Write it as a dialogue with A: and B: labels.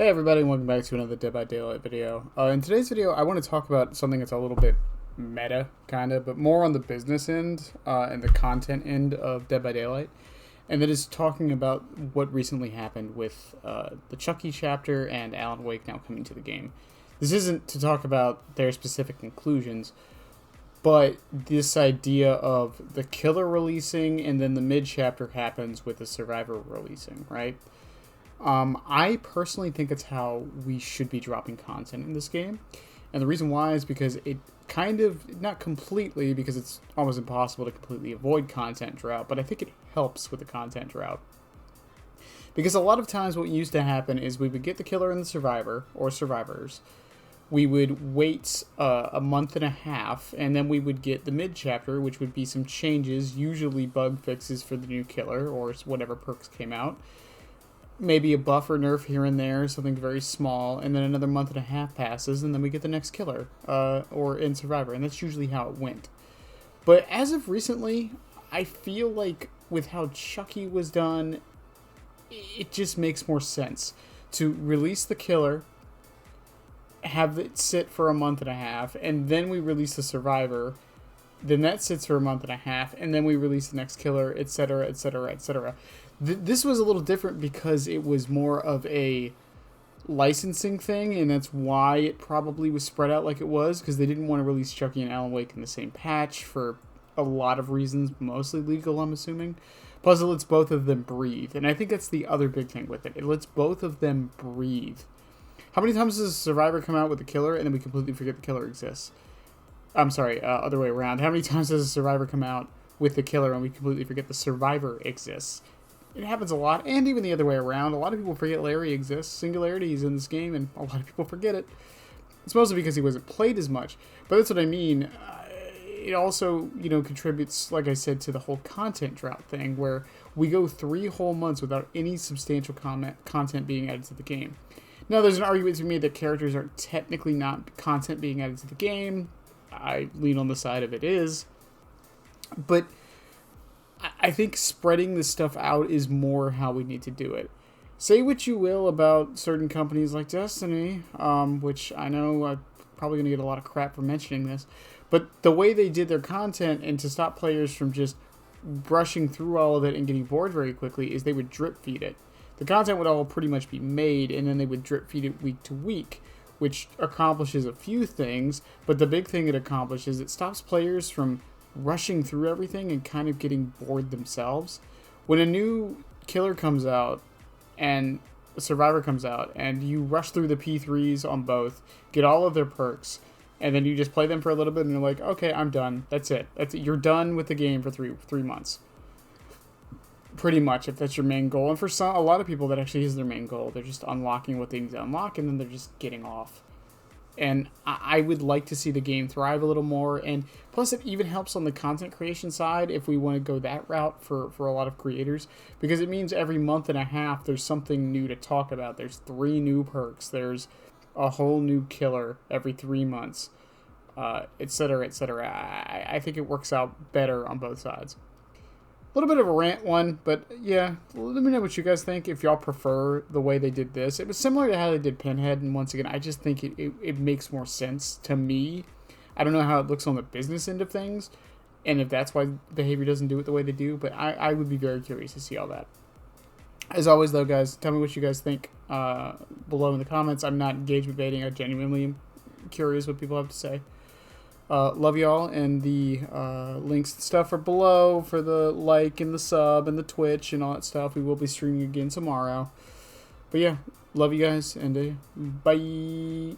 A: Hey everybody, and welcome back to another Dead by Daylight video. In today's video, I want to talk about something that's a little bit meta, kind of, but more on the business end and the content end of Dead by Daylight. And that is talking about what recently happened with the Chucky chapter and Alan Wake now coming to the game. This isn't to talk about their specific conclusions, but this idea of the killer releasing and then the mid-chapter happens with the survivor releasing, right? I personally think it's how we should be dropping content in this game. And the reason why is because it kind of, not completely, because it's almost impossible to completely avoid content drought, but I think it helps with the content drought. Because a lot of times what used to happen is we would get the killer and the survivor, or survivors. We would wait a month and a half, and then we would get the mid-chapter, which would be some changes, usually bug fixes for the new killer, or whatever perks came out. Maybe a buff or nerf here and there, something very small, and then another month and a half passes, and then we get the next killer, or in Survivor, and that's usually how it went. But as of recently, I feel like with how Chucky was done, it just makes more sense to release the killer, have it sit for a month and a half, and then we release the Survivor. Then that sits for a month and a half, and then we release the next killer, etc., etc., etc. This was a little different because it was more of a licensing thing, and that's why it probably was spread out like it was, because they didn't want to release Chucky and Alan Wake in the same patch for a lot of reasons, mostly legal, I'm assuming. Plus, it lets both of them breathe, and I think that's the other big thing with it. It lets both of them breathe. How many times does a Survivor come out with a killer, and then we completely forget the killer exists? I'm sorry, other way around. How many times does a Survivor come out with the killer, and we completely forget the Survivor exists? It happens a lot, and even the other way around. A lot of people forget Larry exists. Singularity is in this game, and a lot of people forget it. It's mostly because he wasn't played as much, but that's what I mean. It also, contributes, like I said, to the whole content drought thing, where we go 3 whole months without any substantial content being added to the game. Now, there's an argument to me that characters are technically not content being added to the game. I lean on the side of it is, but I think spreading this stuff out is more how we need to do it. Say what you will about certain companies like Destiny, which I know I'm probably going to get a lot of crap for mentioning this, but the way they did their content and to stop players from just brushing through all of it and getting bored very quickly is they would drip feed it. The content would all pretty much be made, and then they would drip feed it week to week, which accomplishes a few things, but the big thing it accomplishes, it stops players from rushing through everything and kind of getting bored themselves. When a new killer comes out and a survivor comes out and you rush through the P3s on both, get all of their perks, and then you just play them for a little bit and you're like, okay, I'm done. That's it. You're done with the game for three months. Pretty much, if that's your main goal. And for a lot of people, that actually is their main goal. They're just unlocking what they need to unlock, and then they're just getting off. And I would like to see the game thrive a little more. And plus, it even helps on the content creation side if we want to go that route for a lot of creators. Because it means every month and a half, there's something new to talk about. There's 3 new perks. There's a whole new killer every 3 months, etc., etc. I think it works out better on both sides. A little bit of a rant one, but yeah, let me know what you guys think, if y'all prefer the way they did this. It was similar to how they did Pinhead, and once again, I just think it makes more sense to me. I don't know how it looks on the business end of things, and if that's why behavior doesn't do it the way they do, but I would be very curious to see all that. As always, though, guys, tell me what you guys think below in the comments. I'm not engagement baiting. I genuinely am curious what people have to say. Love y'all, and the links and stuff are below for the like and the sub and the Twitch and all that stuff. We will be streaming again tomorrow. But yeah, love you guys, and bye.